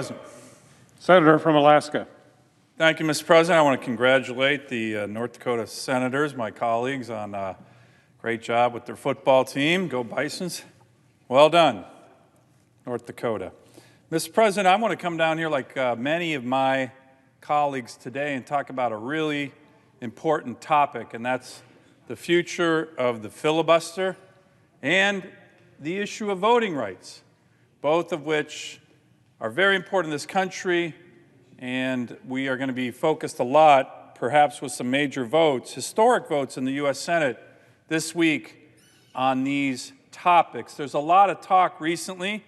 President. Senator from Alaska. Thank you, Mr. President. I want to congratulate the North Dakota senators, my colleagues, on a great job with their football team. Go Bisons. Well done, North Dakota. Mr. President, I want to come down here like many of my colleagues today and talk about a really important topic, and that's the future of the filibuster and the issue of voting rights, both of which are very important in this country, and we are going to be focused a lot, perhaps with some major votes, historic votes in the U.S. Senate this week on these topics. There's a lot of talk recently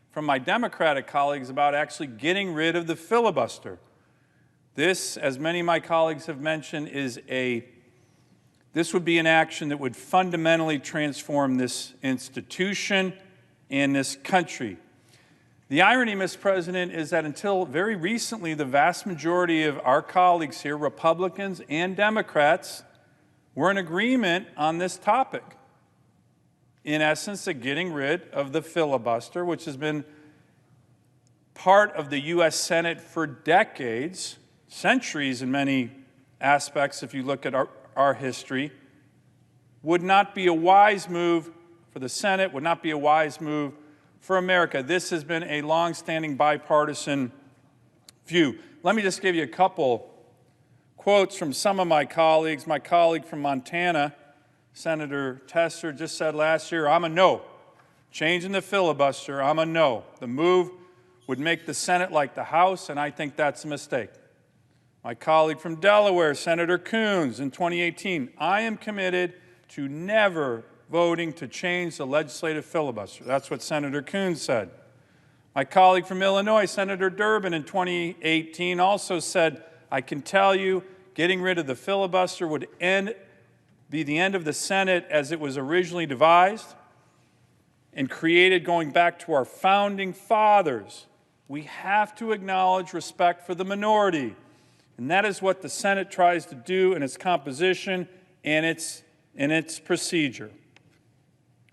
from my Democratic colleagues about actually getting rid of the filibuster. This, as many of my colleagues have mentioned, this would be an action that would fundamentally transform this institution and this country. The irony, Mr. President, is that until very recently, the vast majority of our colleagues here, Republicans and Democrats, were in agreement on this topic. In essence, of getting rid of the filibuster, which has been part of the U.S. Senate for decades, centuries in many aspects, if you look at our history, would not be a wise move for the Senate, would not be a wise move for America. This has been a long-standing bipartisan view. Let me just give you a couple quotes from some of my colleagues. My colleague from Montana, Senator Tester, just said last year, "I'm a no. Changing the filibuster, I'm a no. The move would make the Senate like the House, and I think that's a mistake." My colleague from Delaware, Senator Coons, in 2018, "I am committed to never voting to change the legislative filibuster." That's what Senator Coons said. My colleague from Illinois, Senator Durbin, in 2018 also said, "I can tell you getting rid of the filibuster would be the end of the Senate as it was originally devised and created going back to our founding fathers. We have to acknowledge respect for the minority, and that is what the Senate tries to do in its composition and its procedure."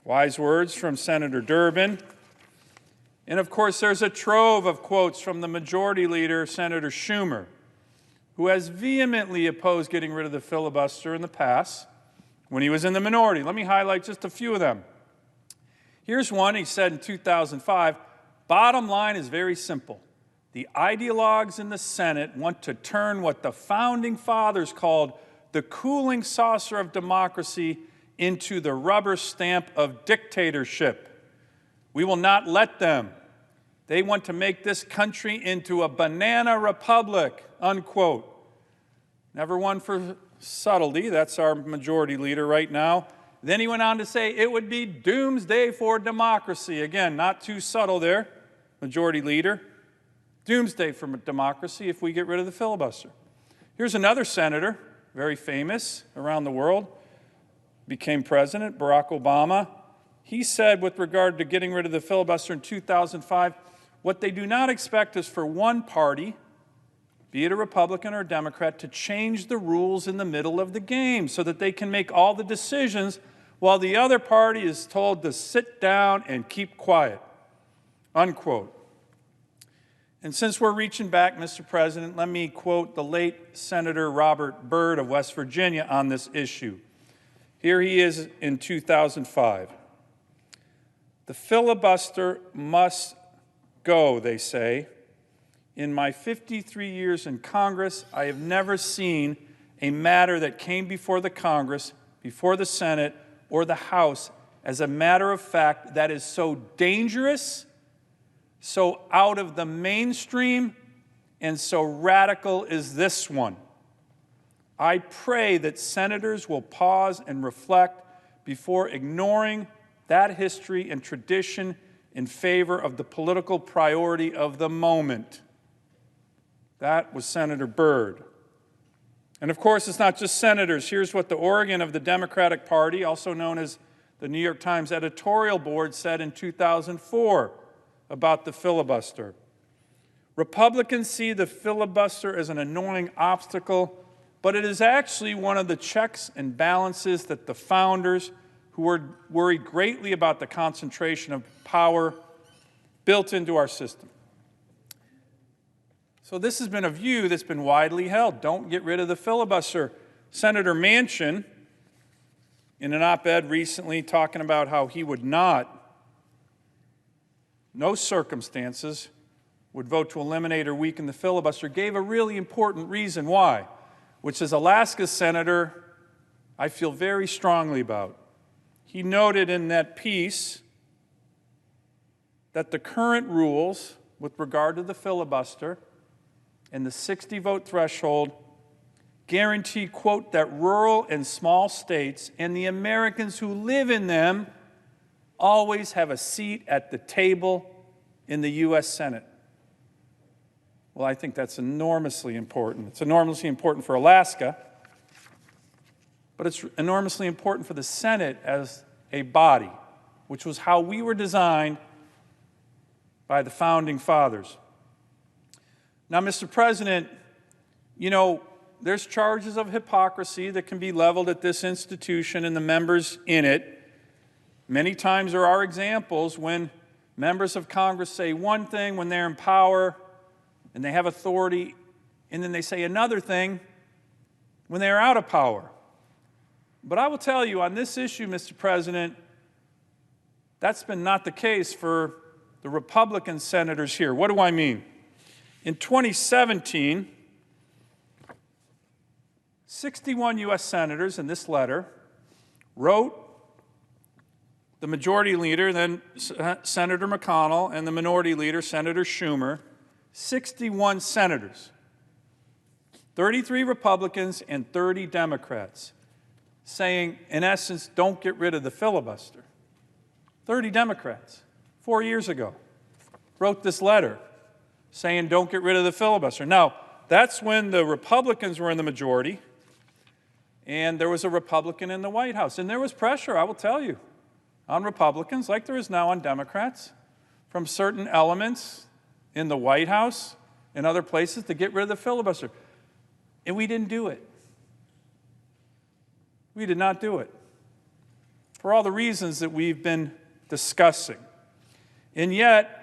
Wise words from Senator Durbin. And of course, there's a trove of quotes from the Majority Leader, Senator Schumer, who has vehemently opposed getting rid of the filibuster in the past when he was in the minority. Let me highlight just a few of them. Here's one he said in 2005, "Bottom line is very simple. The ideologues in the Senate want to turn what the Founding Fathers called the cooling saucer of democracy into the rubber stamp of dictatorship. We will not let them. They want to make this country into a banana republic," unquote. Never one for subtlety. That's our Majority Leader right now. Then he went on to say it would be doomsday for democracy. Again, not too subtle there, Majority Leader. Doomsday for democracy if we get rid of the filibuster. Here's another senator, very famous around the world, became president, Barack Obama. He said with regard to getting rid of the filibuster in 2005, "What they do not expect is for one party, be it a Republican or a Democrat, to change the rules in the middle of the game so that they can make all the decisions while the other party is told to sit down and keep quiet," unquote. And since we're reaching back, Mr. President, let me quote the late Senator Robert Byrd of West Virginia on this issue. Here he is in 2005. "The filibuster must go," they say. "In my 53 years in Congress, I have never seen a matter that came before the Congress, before the Senate, or the House as a matter of fact that is so dangerous, so out of the mainstream, and so radical as this one. I pray that senators will pause and reflect before ignoring that history and tradition in favor of the political priority of the moment." That was Senator Byrd. And of course, it's not just senators. Here's what the organ of the Democratic Party, also known as the New York Times editorial board, said in 2004 about the filibuster. "Republicans see the filibuster as an annoying obstacle, but it is actually one of the checks and balances that the founders, who were worried greatly about the concentration of power, built into our system. So this has been a view that's been widely held. Don't get rid of the filibuster. Senator Manchin, in an op-ed recently, talking about how he would not, no circumstances, would vote to eliminate or weaken the filibuster, gave a really important reason why, which is Alaska's senator I feel very strongly about. He noted in that piece that the current rules with regard to the filibuster and the 60-vote threshold guarantee, quote, that rural and small states and the Americans who live in them always have a seat at the table in the U.S. Senate. Well, I think that's enormously important. It's enormously important for Alaska, but it's enormously important for the Senate as a body, which was how we were designed by the Founding Fathers. Now, Mr. President, you know, there's charges of hypocrisy that can be leveled at this institution and the members in it. Many times there are examples when members of Congress say one thing when they're in power and they have authority, and then they say another thing when they're out of power. But I will tell you, on this issue, Mr. President, that's been not the case for the Republican senators here. What do I mean? In 2017, 61 U.S. senators in this letter wrote the majority leader, then Senator McConnell, and the minority leader, Senator Schumer, 61 senators, 33 Republicans and 30 Democrats, saying, in essence, don't get rid of the filibuster. 30 Democrats, 4 years ago, wrote this letter saying, don't get rid of the filibuster. Now, that's when the Republicans were in the majority, and there was a Republican in the White House. And there was pressure, I will tell you, on Republicans, like there is now on Democrats, from certain elements in the White House and other places to get rid of the filibuster. And we didn't do it. We did not do it, for all the reasons that we've been discussing. And yet,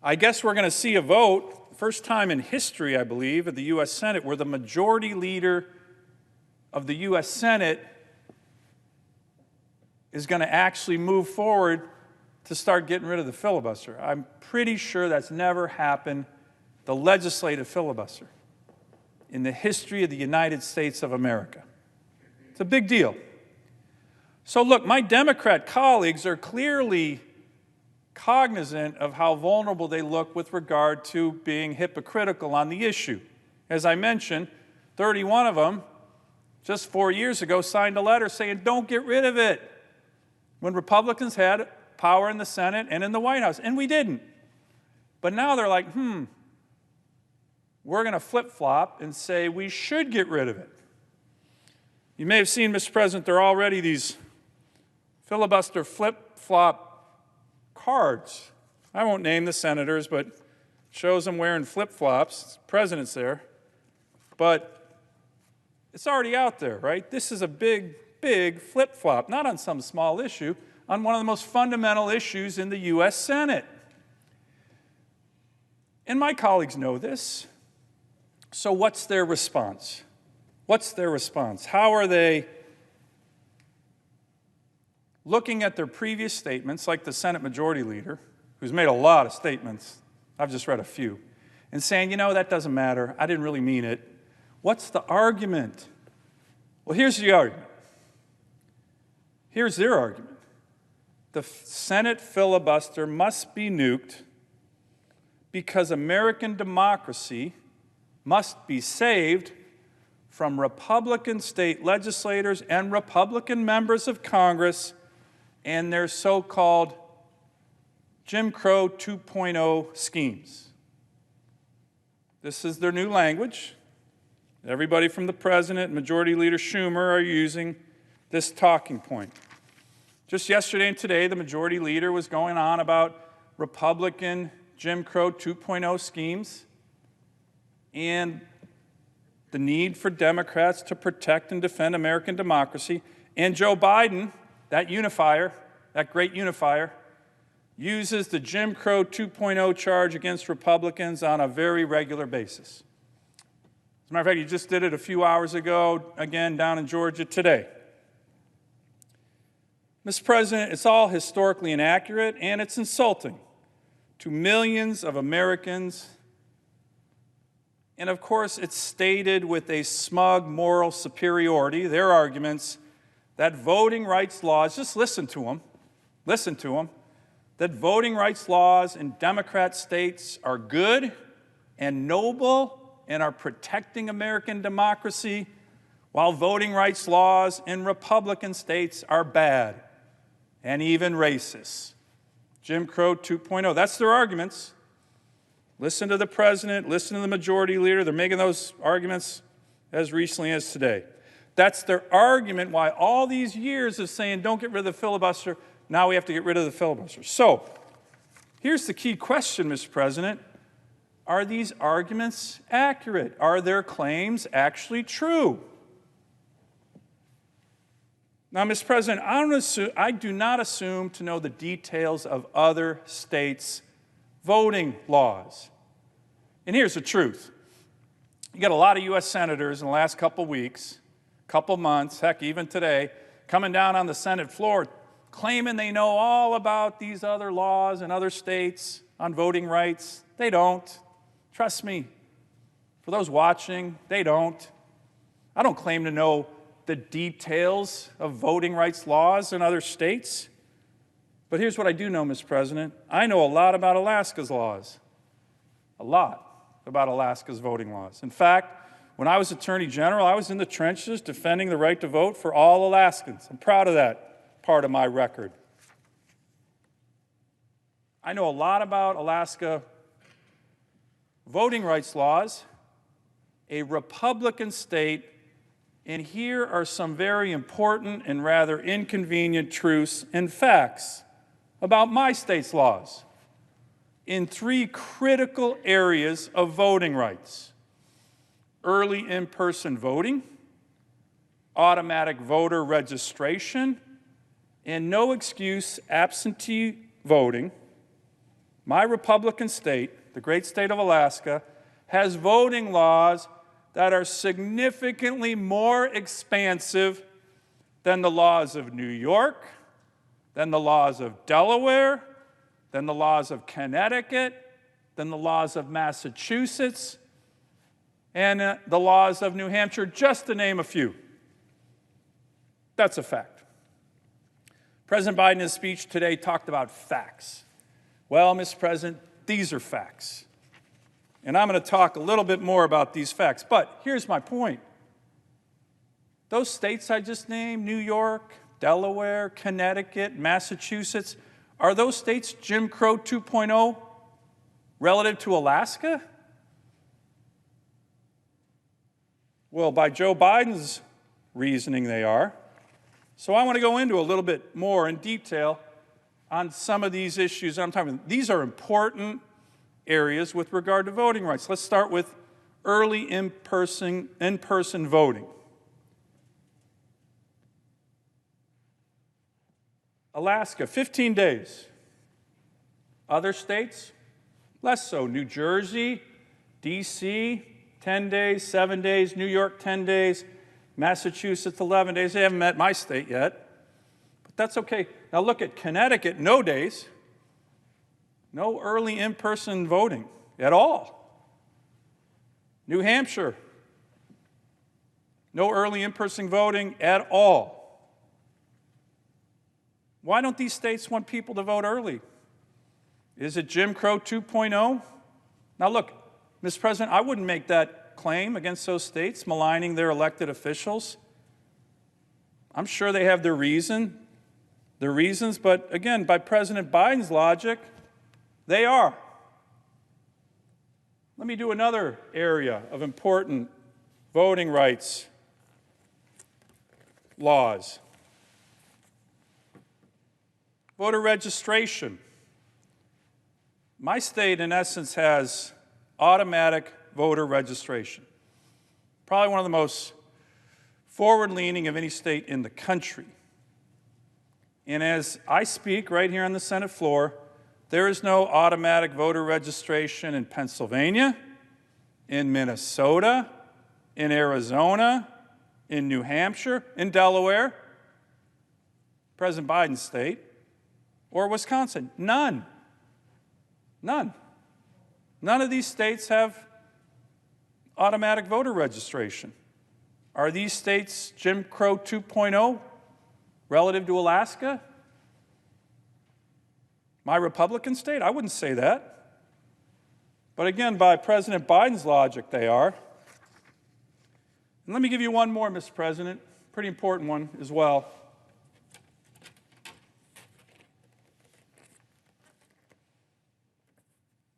I guess we're going to see a vote, first time in history, I believe, of the U.S. Senate, where the majority leader of the U.S. Senate is going to actually move forward to start getting rid of the filibuster. I'm pretty sure that's never happened, the legislative filibuster, in the history of the United States of America. It's a big deal. So look, my Democrat colleagues are clearly cognizant of how vulnerable they look with regard to being hypocritical on the issue. As I mentioned, 31 of them, just 4 years ago, signed a letter saying, don't get rid of it, when Republicans had power in the Senate and in the White House, and we didn't. But now they're like, we're going to flip-flop and say we should get rid of it. You may have seen, Mr. President, there are already these filibuster flip-flop cards. I won't name the senators, but it shows them wearing flip-flops. The president's there. But it's already out there, right? This is a big, big flip-flop, not on some small issue, on one of the most fundamental issues in the U.S. Senate. And my colleagues know this. So what's their response? What's their response? How are they looking at their previous statements, like the Senate Majority Leader, who's made a lot of statements, I've just read a few, and saying, you know, that doesn't matter, I didn't really mean it. What's the argument? Well, here's the argument. Here's their argument. The Senate filibuster must be nuked because American democracy must be saved from Republican state legislators and Republican members of Congress and their so-called Jim Crow 2.0 schemes. This is their new language. Everybody from the President and Majority Leader Schumer are using this talking point. Just yesterday and today, the Majority Leader was going on about Republican Jim Crow 2.0 schemes and the need for Democrats to protect and defend American democracy. And Joe Biden, that unifier, that great unifier, uses the Jim Crow 2.0 charge against Republicans on a very regular basis. As a matter of fact, he just did it a few hours ago, again, down in Georgia today. Mr. President, it's all historically inaccurate, and it's insulting to millions of Americans. And of course, it's stated with a smug moral superiority, their arguments, that voting rights laws, just listen to them, that voting rights laws in Democrat states are good and noble and are protecting American democracy, while voting rights laws in Republican states are bad and even racist. Jim Crow 2.0, that's their arguments. Listen to the president, listen to the majority leader. They're making those arguments as recently as today. That's their argument why all these years of saying don't get rid of the filibuster, now we have to get rid of the filibuster. So here's the key question, Mr. President. Are these arguments accurate? Are their claims actually true? Now, Mr. President, I do not assume to know the details of other states' voting laws. And here's the truth. You got a lot of U.S. senators in the last couple weeks, couple months, heck, even today, coming down on the Senate floor claiming they know all about these other laws in other states on voting rights. They don't. Trust me. For those watching, they don't. I don't claim to know the details of voting rights laws in other states. But here's what I do know, Mr. President. I know a lot about Alaska's laws. A lot about Alaska's voting laws. In fact, when I was Attorney General, I was in the trenches defending the right to vote for all Alaskans. I'm proud of that part of my record. I know a lot about Alaska voting rights laws, a Republican state, and here are some very important and rather inconvenient truths and facts about my state's laws in three critical areas of voting rights: early in-person voting, automatic voter registration, and no-excuse absentee voting. My Republican state, the great state of Alaska, has voting laws that are significantly more expansive than the laws of New York, than the laws of Delaware, than the laws of Connecticut, than the laws of Massachusetts, and the laws of New Hampshire, just to name a few. That's a fact. President Biden in his speech today talked about facts. Well, Mr. President, these are facts. And I'm going to talk a little bit more about these facts. But here's my point. Those states I just named, New York, Delaware, Connecticut, Massachusetts, are those states Jim Crow 2.0 relative to Alaska? Well, by Joe Biden's reasoning, they are. So I want to go into a little bit more in detail on some of these issues I'm talking about. These are important areas with regard to voting rights. Let's start with early in-person voting. Alaska, 15 days. Other states, less so. New Jersey, D.C., 10 days, 7 days. New York, 10 days. Massachusetts, 11 days. They haven't met my state yet, but that's okay. Now look at Connecticut, no days. No early in-person voting at all. New Hampshire, no early in-person voting at all. Why don't these states want people to vote early? Is it Jim Crow 2.0? Now look, Mr. President, I wouldn't make that claim against those states, maligning their elected officials. I'm sure they have their reasons, but again, by President Biden's logic, they are. Let me do another area of important voting rights laws. Voter registration. My state, in essence, has automatic voter registration. Probably one of the most forward-leaning of any state in the country. And as I speak right here on the Senate floor, There is no automatic voter registration in Pennsylvania, in Minnesota, in Arizona, in New Hampshire, in Delaware, President Biden's state, or Wisconsin. None. None. None of these states have automatic voter registration. Are these states Jim Crow 2.0 relative to Alaska? My Republican state? I wouldn't say that. But again, by President Biden's logic, they are. And let me give you one more, Mr. President, pretty important one as well.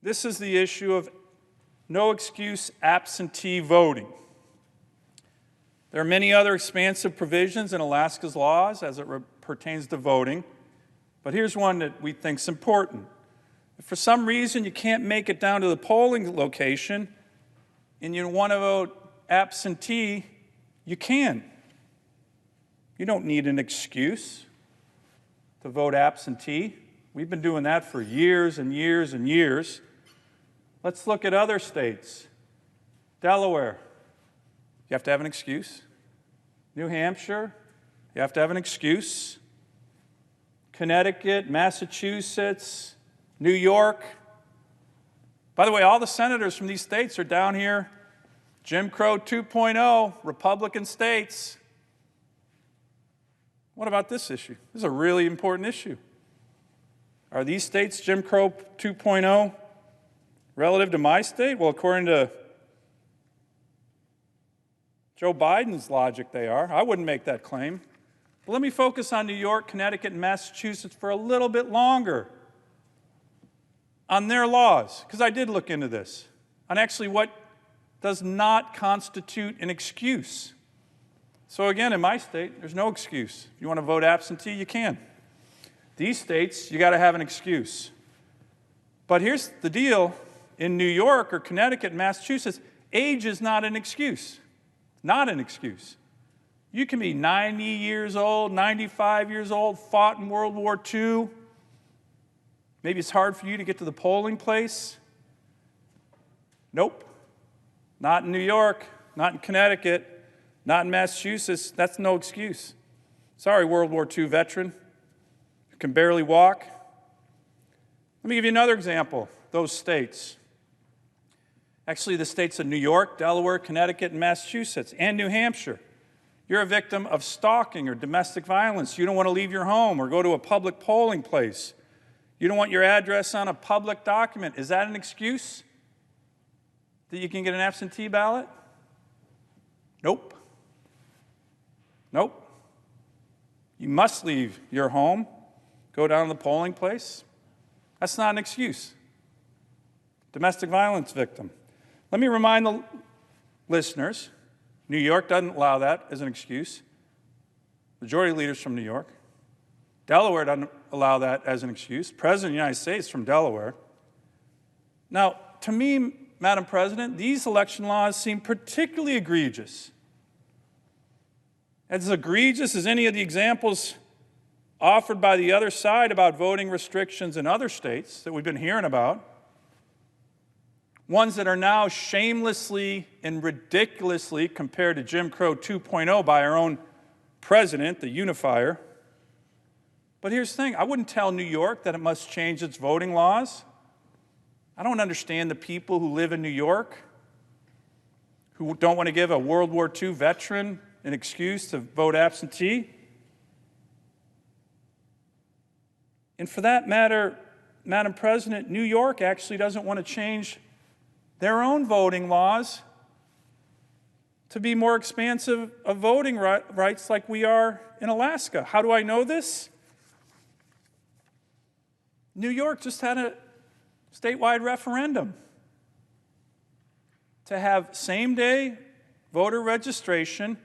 This is the issue of no excuse absentee voting. There are many other expansive provisions in Alaska's laws as it pertains to voting, but here's one that we think is important. If for some reason you can't make it down to the polling location and you want to vote absentee, you can. You don't need an excuse to vote absentee. We've been doing that for years and years and years. Let's look at other states. Delaware, you have to have an excuse. New Hampshire, you have to have an excuse. Connecticut, Massachusetts, New York. By the way, all the senators from these states are down here. Jim Crow 2.0, Republican states. What about this issue? This is a really important issue. Are these states Jim Crow 2.0 relative to my state? Well, according to Joe Biden's logic, they are. I wouldn't make that claim. But let me focus on New York, Connecticut, and Massachusetts for a little bit longer on their laws, because I did look into this, on actually what does not constitute an excuse. So again, in my state, there's no excuse. If you want to vote absentee, you can. These states, you got to have an excuse. But here's the deal. In New York or Connecticut and Massachusetts, age is not an excuse. Not an excuse. You can be 90 years old, 95 years old, fought in World War II. Maybe it's hard for you to get to the polling place. Nope. Not in New York, not in Connecticut, not in Massachusetts. That's no excuse. Sorry, World War II veteran who can barely walk. Let me give you another example, those states. Actually, the states of New York, Delaware, Connecticut, and Massachusetts, and New Hampshire. You're a victim of stalking or domestic violence. You don't want to leave your home or go to a public polling place. You don't want your address on a public document. Is that an excuse that you can get an absentee ballot? Nope. Nope. You must leave your home, go down to the polling place. That's not an excuse. Domestic violence victim. Let me remind the listeners, New York doesn't allow that as an excuse. Majority leaders from New York. Delaware doesn't allow that as an excuse. President of the United States from Delaware. Now, to me, Madam President, these election laws seem particularly egregious. As egregious as any of the examples offered by the other side about voting restrictions in other states that we've been hearing about, ones that are now shamelessly and ridiculously compared to Jim Crow 2.0 by our own president, the unifier. But here's the thing, I wouldn't tell New York that it must change its voting laws. I don't understand the people who live in New York who don't want to give a World War II veteran an excuse to vote absentee. And for that matter, Madam President, New York actually doesn't want to change their own voting laws to be more expansive of voting rights like we are in Alaska. How do I know this? New York just had a statewide referendum to have same-day voter registration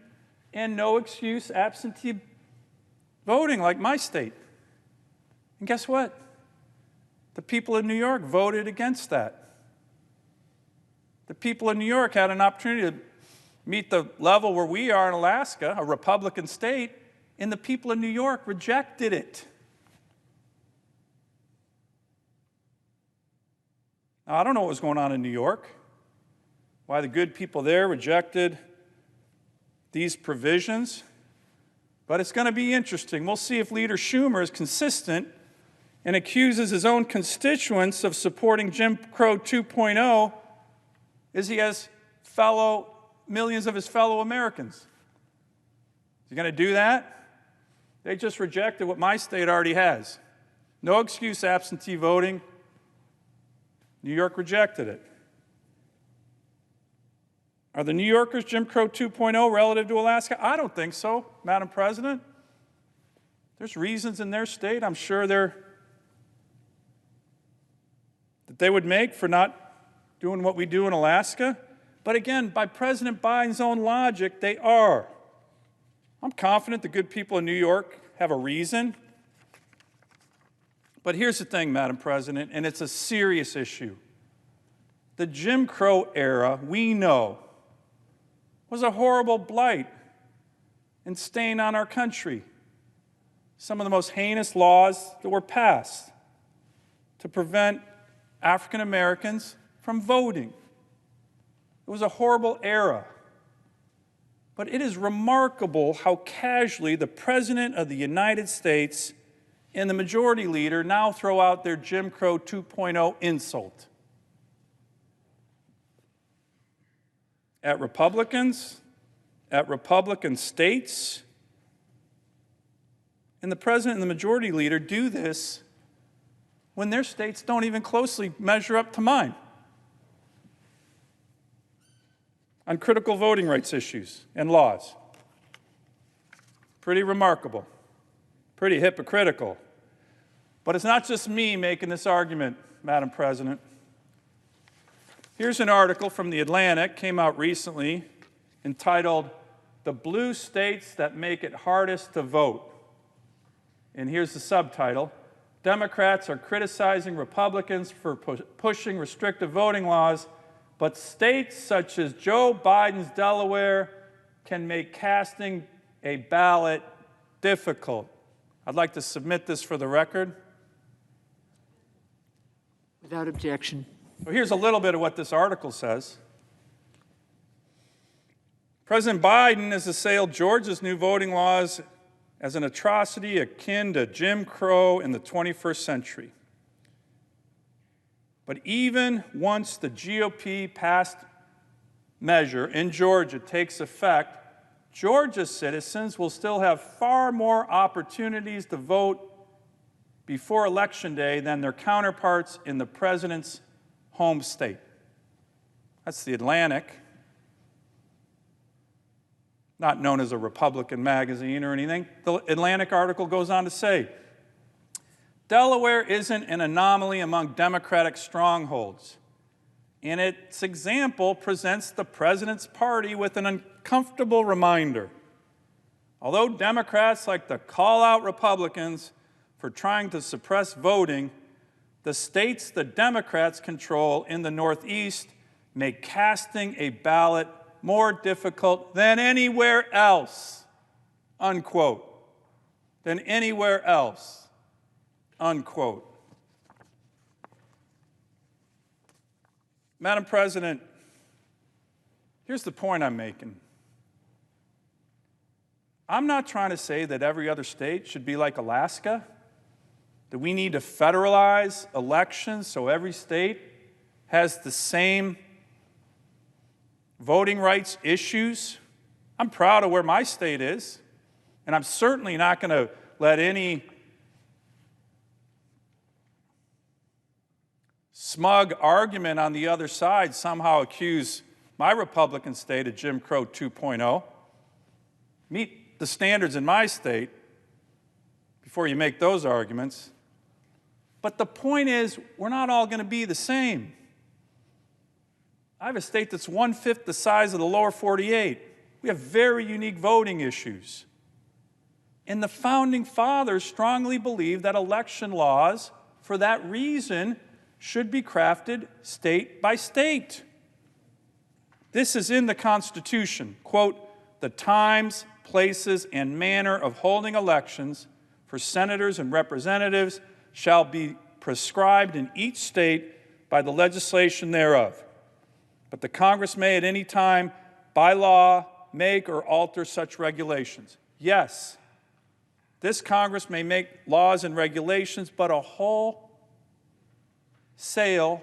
and no excuse absentee voting like my state. And guess what? The people of New York voted against that. The people of New York had an opportunity to meet the level where we are in Alaska, a Republican state, and the people of New York rejected it. Now, I don't know what was going on in New York, why the good people there rejected these provisions, but it's going to be interesting. We'll see if Leader Schumer is consistent and accuses his own constituents of supporting Jim Crow 2.0 as he has millions of his fellow Americans. Is he going to do that? They just rejected what my state already has. No excuse absentee voting. New York rejected it. Are the New Yorkers Jim Crow 2.0 relative to Alaska? I don't think so, Madam President. There's reasons in their state, I'm sure that they would make for not doing what we do in Alaska. But again, by President Biden's own logic, they are. I'm confident the good people in New York have a reason. But here's the thing, Madam President, and it's a serious issue. The Jim Crow era, we know, was a horrible blight and stain on our country. Some of the most heinous laws that were passed to prevent African Americans from voting. It was a horrible era. But it is remarkable how casually the President of the United States and the Majority Leader now throw out their Jim Crow 2.0 insult at Republicans, at Republican states. And the President and the Majority Leader do this when their states don't even closely measure up to mine on critical voting rights issues and laws. Pretty remarkable, pretty hypocritical. But it's not just me making this argument, Madam President. Here's an article from The Atlantic, came out recently, entitled, "The Blue States That Make It Hardest to Vote." And here's the subtitle: Democrats are criticizing Republicans for pushing restrictive voting laws, but states such as Joe Biden's Delaware can make casting a ballot difficult. I'd like to submit this for the record. Without objection. So here's a little bit of what this article says. President Biden has assailed Georgia's new voting laws as an atrocity akin to Jim Crow in the 21st century. But even once the GOP passed measure in Georgia takes effect, Georgia's citizens will still have far more opportunities to vote before Election Day than their counterparts in the president's home state. That's The Atlantic, not known as a Republican magazine or anything. The Atlantic article goes on to say, Delaware isn't an anomaly among Democratic strongholds. And its example presents the president's party with an uncomfortable reminder. Although Democrats like to call out Republicans for trying to suppress voting, the states the Democrats control in the Northeast make casting a ballot more difficult than anywhere else, unquote. Than anywhere else, unquote. Madam President, here's the point I'm making. I'm not trying to say that every other state should be like Alaska, that we need to federalize elections so every state has the same voting rights issues. I'm proud of where my state is, and I'm certainly not going to let any smug argument on the other side somehow accuse my Republican state of Jim Crow 2.0. Meet the standards in my state before you make those arguments. But the point is, we're not all going to be the same. I have a state that's 1/5 the size of the lower 48. We have very unique voting issues. And the Founding Fathers strongly believed that election laws, for that reason, should be crafted state by state. This is in the Constitution. Quote, the times, places, and manner of holding elections for senators and representatives shall be prescribed in each state by the legislation thereof. But the Congress may at any time, by law, make or alter such regulations. Yes, this Congress may make laws and regulations, but a wholesale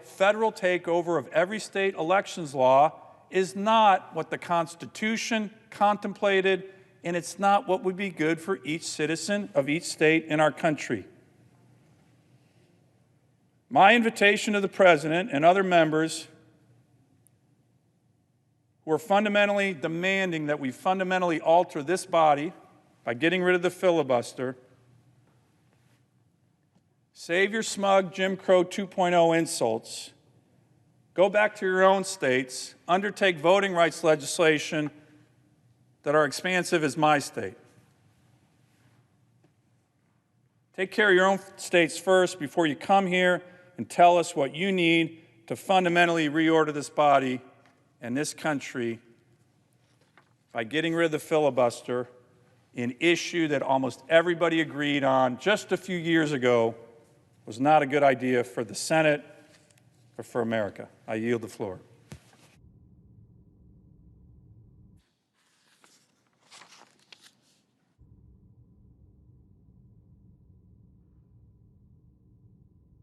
federal takeover of every state elections law is not what the Constitution contemplated, and it's not what would be good for each citizen of each state in our country. My invitation to the President and other members who are fundamentally demanding that we fundamentally alter this body by getting rid of the filibuster, save your smug Jim Crow 2.0 insults, go back to your own states, undertake voting rights legislation that are expansive as my state. Take care of your own states first before you come here and tell us what you need to fundamentally reorder this body and this country by getting rid of the filibuster, an issue that almost everybody agreed on just a few years ago was not a good idea for the Senate or for America. I yield the floor.